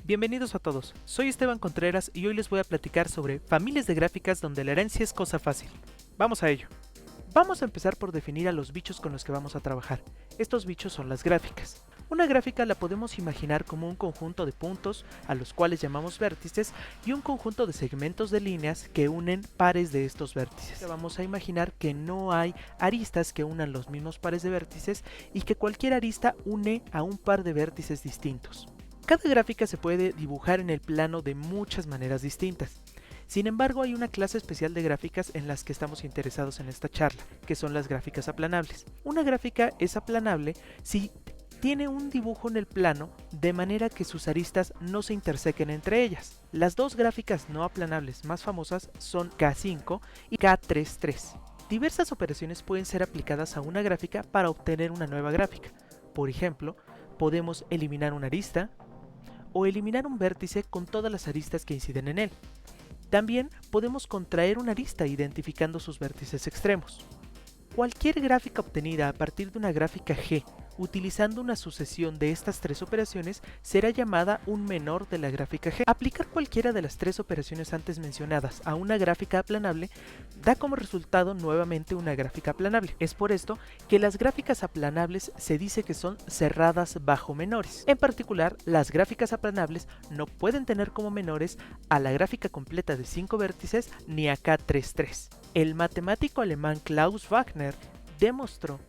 Bienvenidos a todos, soy Esteban Contreras y hoy les voy a platicar sobre familias de gráficas donde la herencia es cosa fácil. Vamos a ello. Vamos a empezar por definir a los bichos con los que vamos a trabajar. Estos bichos son las gráficas. Una gráfica la podemos imaginar como un conjunto de puntos, a los cuales llamamos vértices, y un conjunto de segmentos de líneas que unen pares de estos vértices. Vamos a imaginar que no hay aristas que unan los mismos pares de vértices y que cualquier arista une a un par de vértices distintos. Cada gráfica se puede dibujar en el plano de muchas maneras distintas. Sin embargo, hay una clase especial de gráficas en las que estamos interesados en esta charla, que son las gráficas aplanables. Una gráfica es aplanable si tiene un dibujo en el plano de manera que sus aristas no se intersequen entre ellas. Las dos gráficas no aplanables más famosas son K5 y K33. Diversas operaciones pueden ser aplicadas a una gráfica para obtener una nueva gráfica. Por ejemplo, podemos eliminar una arista o eliminar un vértice con todas las aristas que inciden en él. También podemos contraer una arista identificando sus vértices extremos. Cualquier gráfica obtenida a partir de una gráfica G utilizando una sucesión de estas tres operaciones será llamada un menor de la gráfica G. Aplicar cualquiera de las tres operaciones antes mencionadas a una gráfica aplanable da como resultado nuevamente una gráfica aplanable. Es por esto que las gráficas aplanables se dice que son cerradas bajo menores. En particular, las gráficas aplanables no pueden tener como menores a la gráfica completa de 5 vértices ni a K33. El matemático alemán Klaus Wagner demostró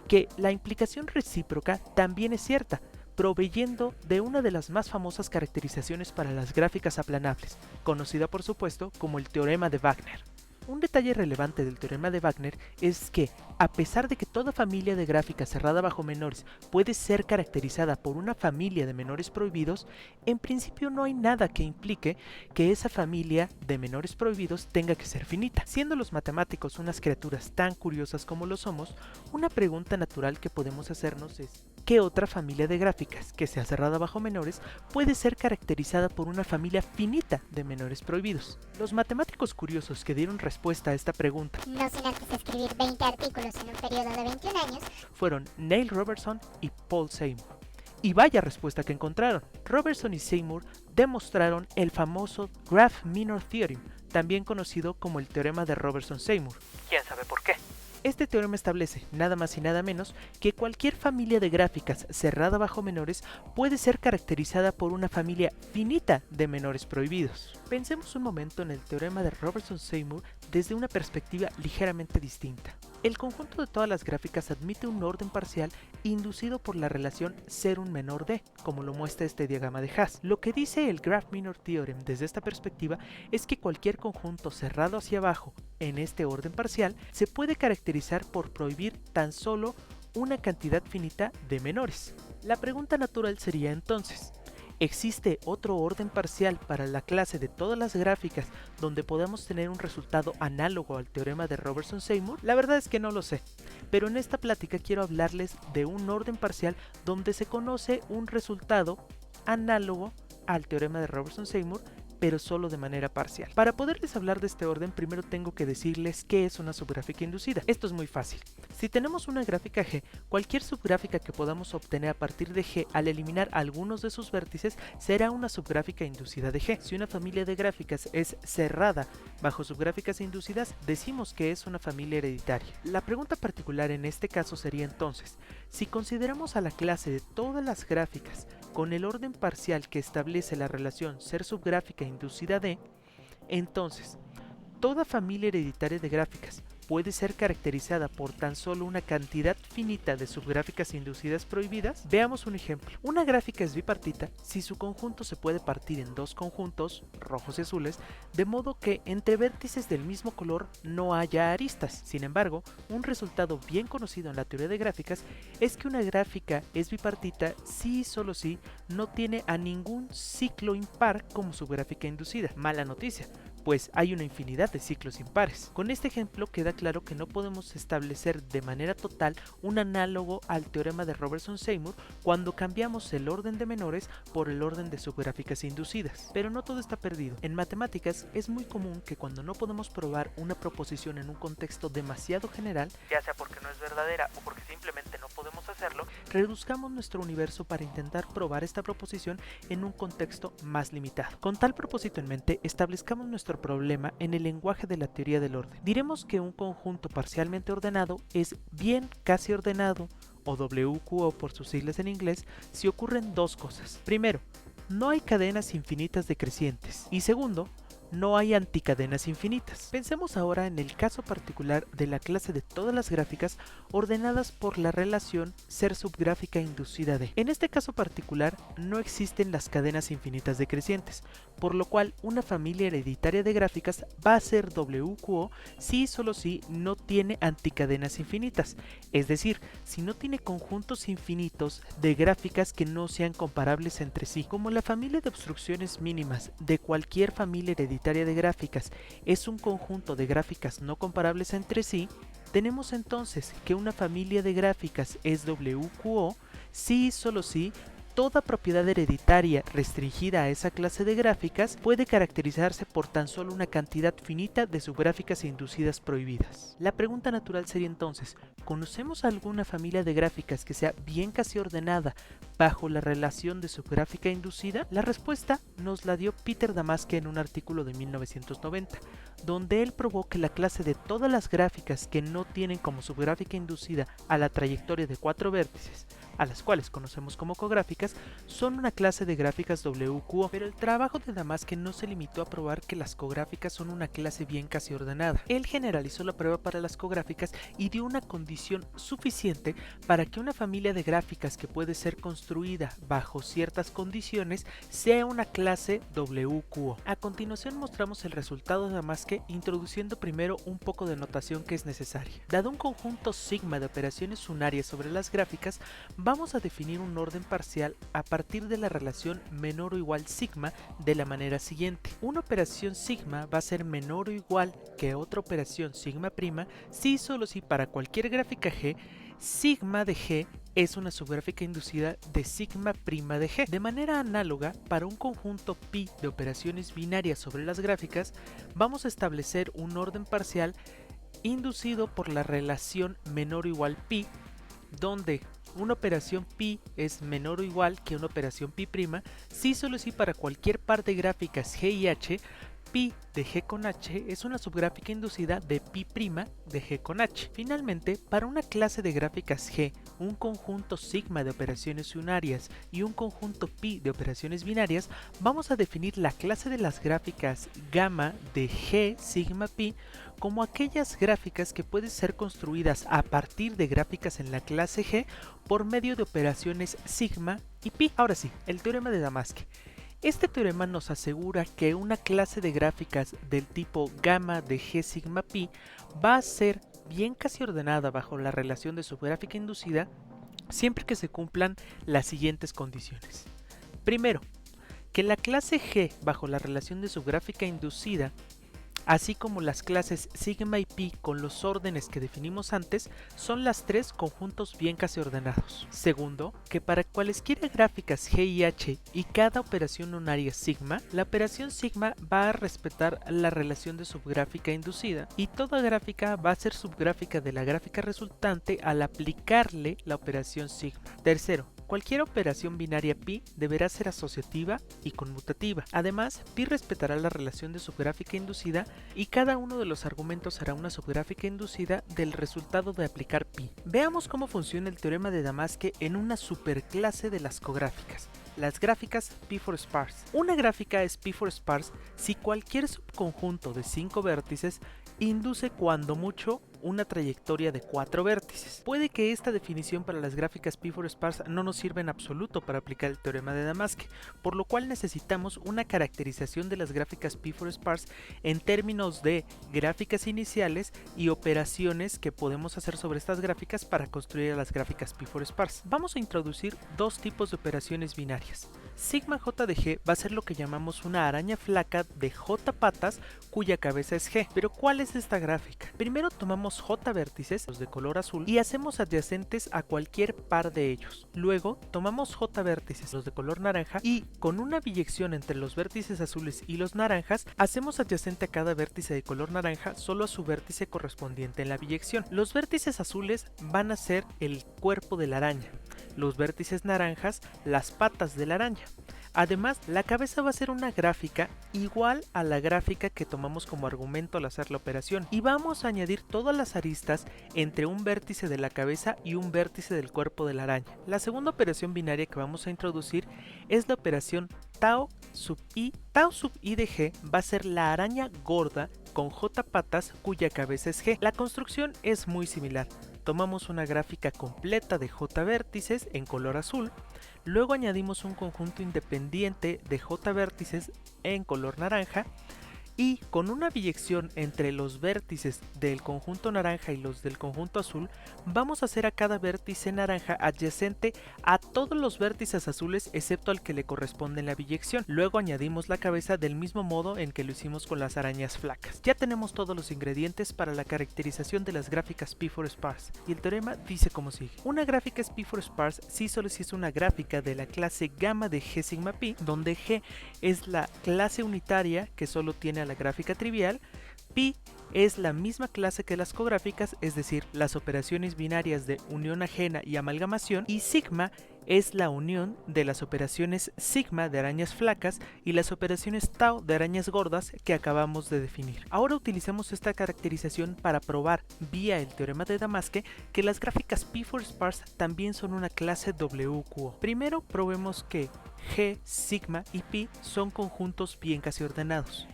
que la implicación recíproca también es cierta, proveyendo de una de las más famosas caracterizaciones para las gráficas aplanables, conocida por supuesto como el teorema de Wagner. Un detalle relevante del teorema de Wagner es que, a pesar de que toda familia de gráficas cerrada bajo menores puede ser caracterizada por una familia de menores prohibidos, en principio no hay nada que implique que esa familia de menores prohibidos tenga que ser finita. Siendo los matemáticos unas criaturas tan curiosas como lo somos, una pregunta natural que podemos hacernos es: ¿qué otra familia de gráficas que sea cerrada bajo menores puede ser caracterizada por una familia finita de menores prohibidos? Los matemáticos curiosos que dieron respuesta a esta pregunta, no sin antes escribir 20 artículos en un periodo de 21 años, fueron Neil Robertson y Paul Seymour. Y vaya respuesta que encontraron. Robertson y Seymour demostraron el famoso Graph Minor Theorem, también conocido como el teorema de Robertson-Seymour. ¿Quién sabe por qué? Este teorema establece, nada más y nada menos, que cualquier familia de gráficas cerrada bajo menores puede ser caracterizada por una familia finita de menores prohibidos. Pensemos un momento en el teorema de Robertson-Seymour desde una perspectiva ligeramente distinta. El conjunto de todas las gráficas admite un orden parcial inducido por la relación ser un menor de, como lo muestra este diagrama de Haas. Lo que dice el Graph Minor Theorem desde esta perspectiva es que cualquier conjunto cerrado hacia abajo en este orden parcial se puede caracterizar por prohibir tan solo una cantidad finita de menores. La pregunta natural sería entonces: ¿existe otro orden parcial para la clase de todas las gráficas donde podamos tener un resultado análogo al teorema de Robertson-Seymour? La verdad es que no lo sé, pero en esta plática quiero hablarles de un orden parcial donde se conoce un resultado análogo al teorema de Robertson-Seymour, pero solo de manera parcial. Para poderles hablar de este orden, primero tengo que decirles qué es una subgráfica inducida. Esto es muy fácil. Si tenemos una gráfica G, cualquier subgráfica que podamos obtener a partir de G al eliminar algunos de sus vértices será una subgráfica inducida de G. Si una familia de gráficas es cerrada bajo subgráficas inducidas, decimos que es una familia hereditaria. La pregunta particular en este caso sería entonces: si consideramos a la clase de todas las gráficas con el orden parcial que establece la relación ser subgráfica inducida de, entonces, toda familia hereditaria de gráficas puede ser caracterizada por tan solo una cantidad finita de subgráficas inducidas prohibidas. Veamos un ejemplo. Una gráfica es bipartita si su conjunto se puede partir en dos conjuntos, rojos y azules, de modo que entre vértices del mismo color no haya aristas. Sin embargo, un resultado bien conocido en la teoría de gráficas es que una gráfica es bipartita si y solo si no tiene a ningún ciclo impar como subgráfica inducida. Mala noticia, pues hay una infinidad de ciclos impares. Con este ejemplo queda claro que no podemos establecer de manera total un análogo al teorema de Robertson-Seymour cuando cambiamos el orden de menores por el orden de subgráficas inducidas. Pero no todo está perdido. En matemáticas es muy común que cuando no podemos probar una proposición en un contexto demasiado general, ya sea porque no es verdadera o porque simplemente no podemos hacerlo, reduzcamos nuestro universo para intentar probar esta proposición en un contexto más limitado. Con tal propósito en mente, establezcamos nuestro problema en el lenguaje de la teoría del orden. Diremos que un conjunto parcialmente ordenado es bien casi ordenado, o WQO por sus siglas en inglés, si ocurren dos cosas. Primero, no hay cadenas infinitas decrecientes. Y segundo, no hay anticadenas infinitas. Pensemos ahora en el caso particular de la clase de todas las gráficas ordenadas por la relación ser subgráfica inducida de. En este caso particular no existen las cadenas infinitas decrecientes, por lo cual una familia hereditaria de gráficas va a ser WQO si y solo si no tiene anticadenas infinitas, es decir, si no tiene conjuntos infinitos de gráficas que no sean comparables entre sí. Como la familia de obstrucciones mínimas de cualquier familia hereditaria de gráficas es un conjunto de gráficas no comparables entre sí, tenemos entonces que una familia de gráficas es WQO si y solo si toda propiedad hereditaria restringida a esa clase de gráficas puede caracterizarse por tan solo una cantidad finita de subgráficas inducidas prohibidas. La pregunta natural sería entonces, ¿conocemos alguna familia de gráficas que sea bien casi ordenada bajo la relación de subgráfica inducida? La respuesta nos la dio Peter Damaske en un artículo de 1990, donde él probó que la clase de todas las gráficas que no tienen como subgráfica inducida a la trayectoria de 4 vértices, a las cuales conocemos como cográficas, son una clase de gráficas WQO, pero el trabajo de Damaske no se limitó a probar que las cográficas son una clase bien casi ordenada. Él generalizó la prueba para las cográficas y dio una condición suficiente para que una familia de gráficas que puede ser construida bajo ciertas condiciones sea una clase WQO. A continuación mostramos el resultado de Damaske introduciendo primero un poco de notación que es necesaria. Dado un conjunto sigma de operaciones unarias sobre las gráficas, vamos a definir un orden parcial a partir de la relación menor o igual sigma de la manera siguiente. Una operación sigma va a ser menor o igual que otra operación sigma prima si y solo si para cualquier gráfica G, sigma de G es una subgráfica inducida de sigma prima de G. De manera análoga, para un conjunto pi de operaciones binarias sobre las gráficas, vamos a establecer un orden parcial inducido por la relación menor o igual pi, donde una operación pi es menor o igual que una operación pi prima si solo si para cualquier par de gráficas G y H, pi de G con H es una subgráfica inducida de pi prima de G con H. Finalmente, para una clase de gráficas G, un conjunto sigma de operaciones unarias y un conjunto pi de operaciones binarias, vamos a definir la clase de las gráficas gamma de G sigma pi como aquellas gráficas que pueden ser construidas a partir de gráficas en la clase G por medio de operaciones sigma y pi. Ahora sí, el teorema de Damaske. Este teorema nos asegura que una clase de gráficas del tipo gamma de G sigma pi va a ser bien casi ordenada bajo la relación de subgráfica inducida siempre que se cumplan las siguientes condiciones. Primero, que la clase G bajo la relación de subgráfica inducida, así como las clases sigma y pi con los órdenes que definimos antes, son las tres conjuntos bien casi ordenados. Segundo, que para cualesquiera gráficas G y H y cada operación unaria sigma, la operación sigma va a respetar la relación de subgráfica inducida y toda gráfica va a ser subgráfica de la gráfica resultante al aplicarle la operación sigma. Tercero, cualquier operación binaria pi deberá ser asociativa y conmutativa. Además, pi respetará la relación de subgráfica inducida y cada uno de los argumentos será una subgráfica inducida del resultado de aplicar pi. Veamos cómo funciona el teorema de Damaske en una superclase de las cográficas. Las gráficas P4 sparse. Una gráfica es P4 sparse si cualquier subconjunto de 5 vértices induce cuando mucho una trayectoria de 4 vértices. Puede que esta definición para las gráficas P4 sparse no nos sirva en absoluto para aplicar el teorema de Damaske, por lo cual necesitamos una caracterización de las gráficas P4 sparse en términos de gráficas iniciales y operaciones que podemos hacer sobre estas gráficas para construir las gráficas P4 sparse. Vamos a introducir dos tipos de operaciones binarias. Sigma J de G va a ser lo que llamamos una araña flaca de J patas cuya cabeza es G. Pero ¿cuál es esta gráfica? Primero tomamos J vértices, los de color azul, y hacemos adyacentes a cualquier par de ellos. Luego tomamos J vértices, los de color naranja, y con una biyección entre los vértices azules y los naranjas, hacemos adyacente a cada vértice de color naranja solo a su vértice correspondiente en la biyección. Los vértices azules van a ser el cuerpo de la araña, los vértices naranjas las patas de la araña. Además, la cabeza va a ser una gráfica igual a la gráfica que tomamos como argumento al hacer la operación, y vamos a añadir todas las aristas entre un vértice de la cabeza y un vértice del cuerpo de la araña. La segunda operación binaria que vamos a introducir es la operación tau sub i. Tau sub i de G va a ser la araña gorda con J patas cuya cabeza es G. La construcción es muy similar. Tomamos una gráfica completa de J vértices en color azul, luego añadimos un conjunto independiente de J vértices en color naranja, y con una biyección entre los vértices del conjunto naranja y los del conjunto azul, vamos a hacer a cada vértice naranja adyacente a todos los vértices azules excepto al que le corresponde en la biyección. Luego añadimos la cabeza del mismo modo en que lo hicimos con las arañas flacas. Ya tenemos todos los ingredientes para la caracterización de las gráficas P4 sparse, y el teorema dice como sigue. Una gráfica es P4 sparse si solo si es una gráfica de la clase gamma de G sigma pi, donde G es la clase unitaria que solo tiene la gráfica trivial, pi es la misma clase que las cográficas, es decir, las operaciones binarias de unión ajena y amalgamación, y sigma es la unión de las operaciones sigma de arañas flacas y las operaciones tau de arañas gordas que acabamos de definir. Ahora utilicemos esta caracterización para probar vía el teorema de Damaske que las gráficas P4 sparse también son una clase WQO. Primero probemos que G, sigma y pi son conjuntos bien casi ordenados.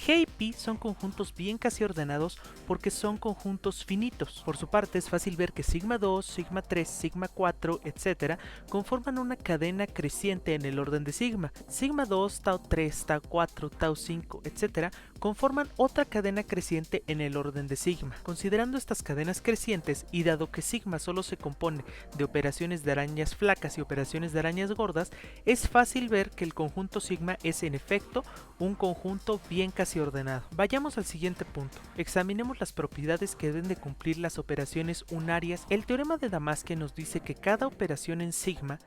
G y pi son conjuntos bien casi ordenados porque son conjuntos finitos. Por su parte, es fácil ver que sigma 2, sigma 3, sigma 4, etc. conforman una cadena creciente en el orden de sigma. Sigma 2, tau 3, tau 4, tau 5, etc. conforman otra cadena creciente en el orden de sigma. Considerando estas cadenas crecientes y dado que sigma solo se compone de operaciones de arañas flacas y operaciones de arañas gordas, es fácil ver que el conjunto sigma es en efecto un conjunto bien casi ordenado. Vayamos al siguiente punto. Examinemos las propiedades que deben de cumplir las operaciones unarias. El teorema de Damaske nos dice que cada operación en sigma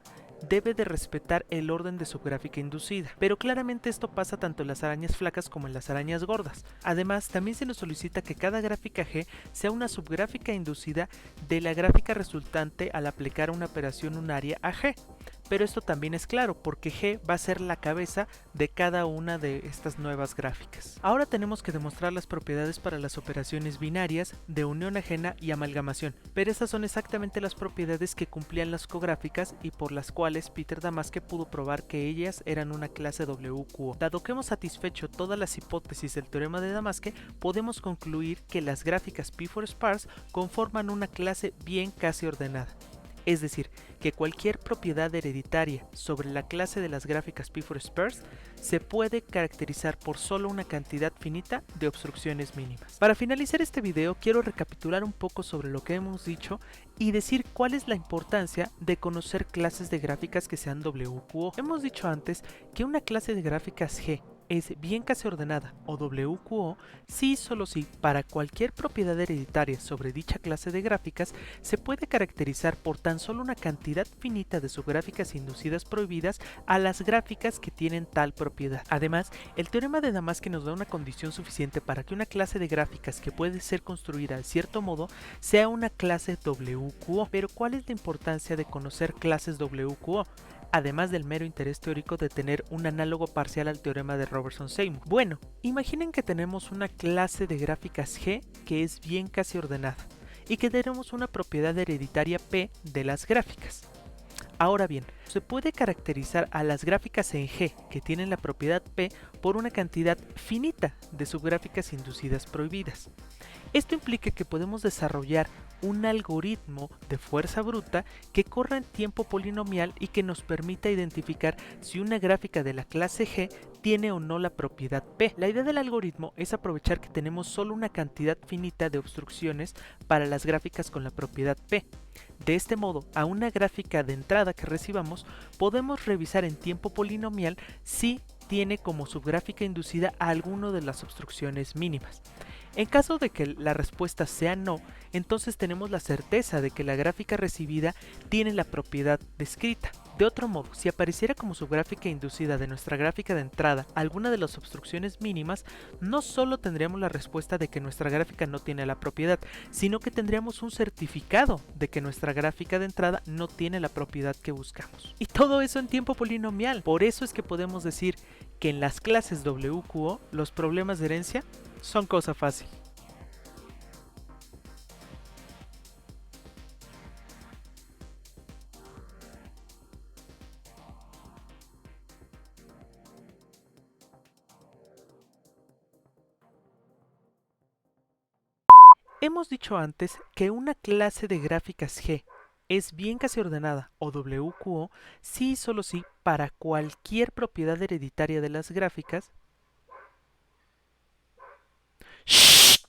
debe de respetar el orden de su gráfica inducida, pero claramente esto pasa tanto en las arañas flacas como en las arañas gordas. Además, también se nos solicita que cada gráfica G sea una subgráfica inducida de la gráfica resultante al aplicar una operación unaria a G. Pero esto también es claro porque G va a ser la cabeza de cada una de estas nuevas gráficas. Ahora tenemos que demostrar las propiedades para las operaciones binarias de unión ajena y amalgamación, pero estas son exactamente las propiedades que cumplían las cográficas y por las cuales Peter Damaske pudo probar que ellas eran una clase WQO. Dado que hemos satisfecho todas las hipótesis del teorema de Damaske, podemos concluir que las gráficas P4 sparse conforman una clase bien casi ordenada. Es decir, que cualquier propiedad hereditaria sobre la clase de las gráficas P4 sparse se puede caracterizar por solo una cantidad finita de obstrucciones mínimas. Para finalizar este video quiero recapitular un poco sobre lo que hemos dicho y decir cuál es la importancia de conocer clases de gráficas que sean WQO. Hemos dicho antes que una clase de gráficas G es bien casi ordenada o WQO si y solo si para cualquier propiedad hereditaria sobre dicha clase de gráficas se puede caracterizar por tan solo una cantidad finita de subgráficas inducidas prohibidas a las gráficas que tienen tal propiedad. Además, el teorema de Damaske nos da una condición suficiente para que una clase de gráficas que puede ser construida de cierto modo sea una clase WQO. Pero ¿cuál es la importancia de conocer clases WQO? Además del mero interés teórico de tener un análogo parcial al teorema de Robertson-Seymour. Bueno, imaginen que tenemos una clase de gráficas G que es bien casi ordenada y que tenemos una propiedad hereditaria P de las gráficas. Ahora bien, se puede caracterizar a las gráficas en G que tienen la propiedad P por una cantidad finita de subgráficas inducidas prohibidas. Esto implica que podemos desarrollar un algoritmo de fuerza bruta que corra en tiempo polinomial y que nos permita identificar si una gráfica de la clase G tiene o no la propiedad P. La idea del algoritmo es aprovechar que tenemos solo una cantidad finita de obstrucciones para las gráficas con la propiedad P. De este modo, a una gráfica de entrada que recibamos, podemos revisar en tiempo polinomial si tiene como subgráfica inducida a alguno de las obstrucciones mínimas. En caso de que la respuesta sea no, entonces tenemos la certeza de que la gráfica recibida tiene la propiedad descrita. De otro modo, si apareciera como subgráfica inducida de nuestra gráfica de entrada alguna de las obstrucciones mínimas, no solo tendríamos la respuesta de que nuestra gráfica no tiene la propiedad, sino que tendríamos un certificado de que nuestra gráfica de entrada no tiene la propiedad que buscamos. Y todo eso en tiempo polinomial. Por eso es que podemos decir que en las clases WQO los problemas de herencia son cosa fácil. Hemos dicho antes que una clase de gráficas G es bien casi ordenada o WQO si y solo si para cualquier propiedad hereditaria de las gráficas. ¡Shh!